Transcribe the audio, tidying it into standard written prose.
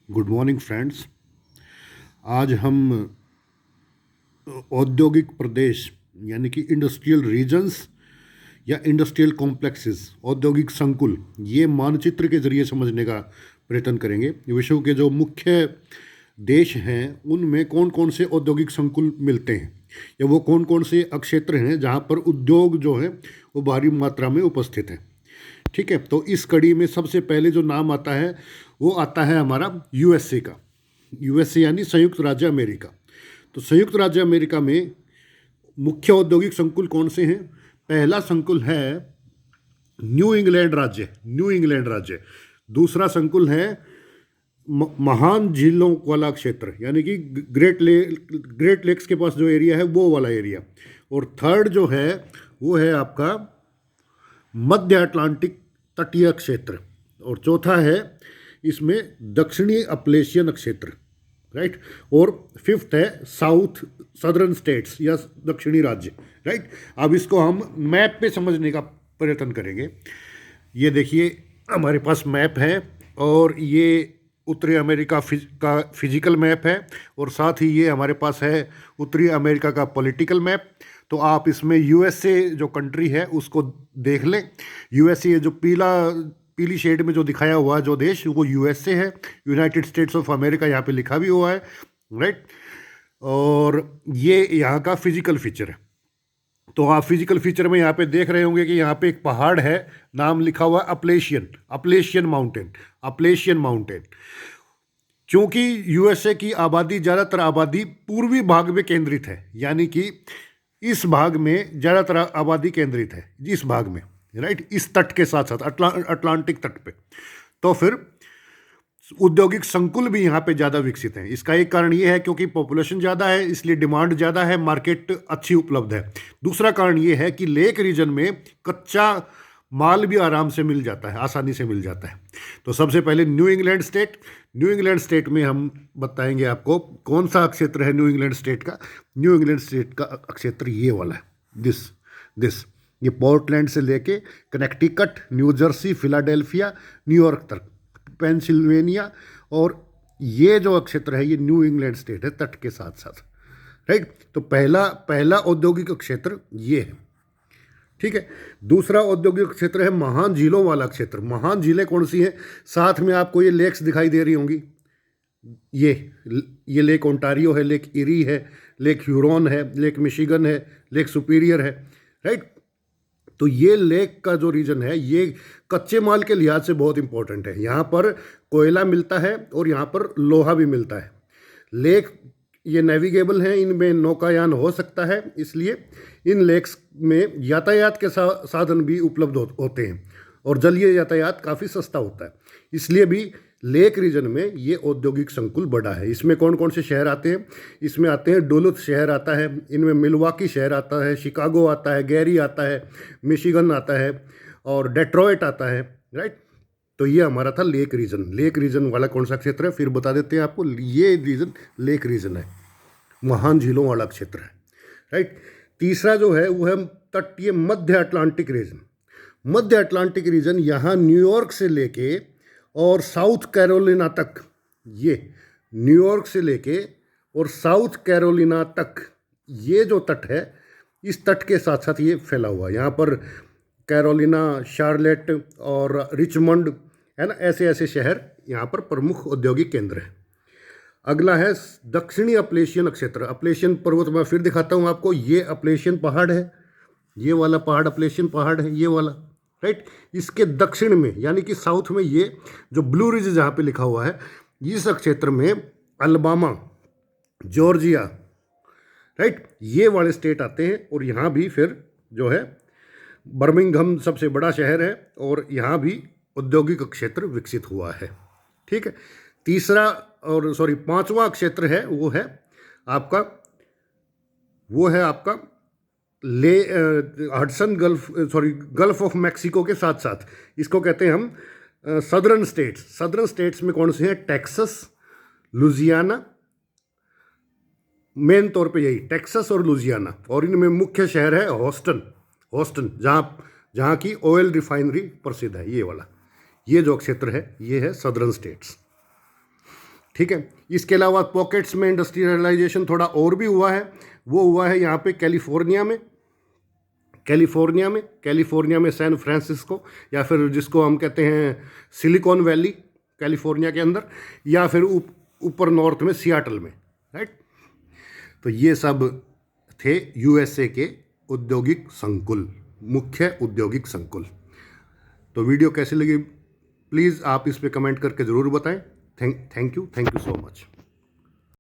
Good morning friends. आज हम औद्योगिक प्रदेश यानी कि इंडस्ट्रियल रीजन्स या इंडस्ट्रियल कॉम्प्लेक्सेस, औद्योगिक संकुल, ये मानचित्र के जरिए समझने का प्रयत्न करेंगे। विश्व के जो मुख्य देश हैं उनमें कौन कौन से औद्योगिक संकुल मिलते हैं या वो कौन कौन से क्षेत्र हैं जहाँ पर उद्योग जो है वो भारी मात्रा में उपस्थित है। ठीक है, तो इस कड़ी में सबसे पहले जो नाम आता है वो आता है हमारा यूएसए का। यूएसए यानी संयुक्त राज्य अमेरिका। तो संयुक्त राज्य अमेरिका में मुख्य औद्योगिक संकुल कौन से हैं? पहला संकुल है न्यू इंग्लैंड राज्य, न्यू इंग्लैंड राज्य। दूसरा संकुल है महान झीलों वाला क्षेत्र यानी कि ग्रेट लेक्स के पास जो एरिया है वो वाला एरिया। और थर्ड जो है वो है आपका मध्य अटलांटिक तटीय क्षेत्र। और चौथा है इसमें दक्षिणी अपलेशियन क्षेत्र, राइट। और फिफ्थ है साउथ सदर्न स्टेट्स या दक्षिणी राज्य, राइट। अब इसको हम मैप पे समझने का प्रयत्न करेंगे। ये देखिए हमारे पास मैप है और ये उत्तरी अमेरिका का फिजिकल मैप है और साथ ही ये हमारे पास है उत्तरी अमेरिका का पॉलिटिकल मैप। तो आप इसमें यूएसए जो कंट्री है उसको देख लें। यूएसए जो पीली शेड में जो दिखाया हुआ है जो देश, वो यूएसए है, यूनाइटेड स्टेट्स ऑफ अमेरिका यहाँ पे लिखा भी हुआ है, राइट। और ये यहाँ का फिजिकल फीचर है। तो आप फिजिकल फीचर में यहाँ पे देख रहे होंगे कि यहाँ पे एक पहाड़ है, नाम लिखा हुआ है अपलेशियन माउंटेन, अपलेशियन माउंटेन। क्योंकि यूएसए की आबादी, ज़्यादातर आबादी पूर्वी भाग में केंद्रित है, यानी कि इस भाग में ज़्यादातर आबादी केंद्रित है, इस भाग में, राइट, इस तट के साथ साथ अटलांटिक तट पे। तो फिर औद्योगिक संकुल भी यहाँ पे ज़्यादा विकसित हैं। इसका एक कारण ये है क्योंकि पॉपुलेशन ज़्यादा है, इसलिए डिमांड ज़्यादा है, मार्केट अच्छी उपलब्ध है। दूसरा कारण ये है कि लेक रीजन में कच्चा माल भी आराम से मिल जाता है, आसानी से मिल जाता है। तो सबसे पहले न्यू इंग्लैंड स्टेट में हम बताएंगे आपको कौन सा क्षेत्र है न्यू इंग्लैंड स्टेट का। न्यू इंग्लैंड स्टेट का क्षेत्र ये वाला है, दिस ये पोर्टलैंड से लेके Connecticut, new Jersey, Philadelphia, New York तक, पेंसिल्वेनिया, और ये जो क्षेत्र है ये न्यू इंग्लैंड स्टेट है तट के साथ साथ, राइट। तो पहला औद्योगिक क्षेत्र ये है, ठीक है। दूसरा औद्योगिक क्षेत्र है महान झीलों वाला क्षेत्र। महान झीलें कौन सी हैं? साथ में आपको ये लेक्स दिखाई दे रही होंगी। ये लेक ओंटारियो है, लेक इरी है, लेक ह्यूरॉन है, लेक मिशिगन है, लेक सुपीरियर है, राइट। तो ये लेक का जो रीजन है ये कच्चे माल के लिहाज से बहुत इंपॉर्टेंट है। यहाँ पर कोयला मिलता है और यहाँ पर लोहा भी मिलता है। लेक ये नेविगेबल हैं, इनमें नौकायान हो सकता है, इसलिए इन लेक्स में यातायात के साधन भी उपलब्ध होते हैं और जलीय यातायात काफ़ी सस्ता होता है। इसलिए भी लेक रीजन में ये औद्योगिक संकुल बड़ा है। इसमें कौन कौन से शहर आते हैं? इसमें आते हैं डुलुथ शहर आता है, इनमें मिलवाकी शहर आता है, शिकागो आता है, गैरी आता है, मिशिगन आता है और डेट्रॉयट आता है, राइट। तो ये हमारा था लेक रीजन वाला कौन सा क्षेत्र है फिर बता देते हैं आपको। ये रीजन लेक रीजन है, महान झीलों वाला क्षेत्र है, राइट। तीसरा जो है वो है तटीय मध्य अटलांटिक रीजन। यहाँ न्यूयॉर्क से लेके और साउथ कैरोलिना तक, ये न्यूयॉर्क से लेके और साउथ कैरोलिना तक ये जो तट है, इस तट के साथ साथ ये फैला हुआ है। यहाँ पर कैरोलिना, शार्लेट और रिचमंड है ना, ऐसे ऐसे शहर यहाँ पर प्रमुख औद्योगिक केंद्र हैं। अगला है दक्षिणी अपलेशियन क्षेत्र। अपलेशियन पर्वत मैं फिर दिखाता हूँ आपको। ये अपलेशियन पहाड़ है, ये वाला पहाड़ अपलेशियन पहाड़ है, ये वाला, राइट। इसके दक्षिण में यानी कि साउथ में ये जो ब्लू रिज जहाँ पे लिखा हुआ है, इस क्षेत्र में अलबामा, जॉर्जिया, राइट, ये वाले स्टेट आते हैं। और यहाँ भी फिर जो है बर्मिंघम सबसे बड़ा शहर है और यहाँ भी औद्योगिक क्षेत्र विकसित हुआ है, ठीक है। पांचवा क्षेत्र है वो है आपका हडसन गल्फ ऑफ मैक्सिको के साथ साथ इसको कहते हैं हम सदर्न स्टेट्स में कौन से हैं? टेक्सास, लुजियाना, मेन तौर पे यही टेक्सास और लुजियाना। और इनमें मुख्य शहर है हॉस्टन, जहाँ की ऑयल रिफाइनरी प्रसिद्ध है। ये वाला, ये जो क्षेत्र है ये है सदर्न स्टेट्स। ठीक है। इसके अलावा पॉकेट्स में इंडस्ट्रियलाइजेशन थोड़ा और भी हुआ है, वो हुआ है यहाँ पे कैलिफोर्निया में सैन फ्रांसिस्को, या फिर जिसको हम कहते हैं सिलिकॉन वैली कैलिफोर्निया के अंदर, या फिर ऊपर नॉर्थ में सियाटल में, राइट। तो ये सब थे यूएसए के औद्योगिक संकुल, मुख्य औद्योगिक संकुल। तो वीडियो कैसी लगी प्लीज़ आप इस पे कमेंट करके ज़रूर बताएं। Thank you so much.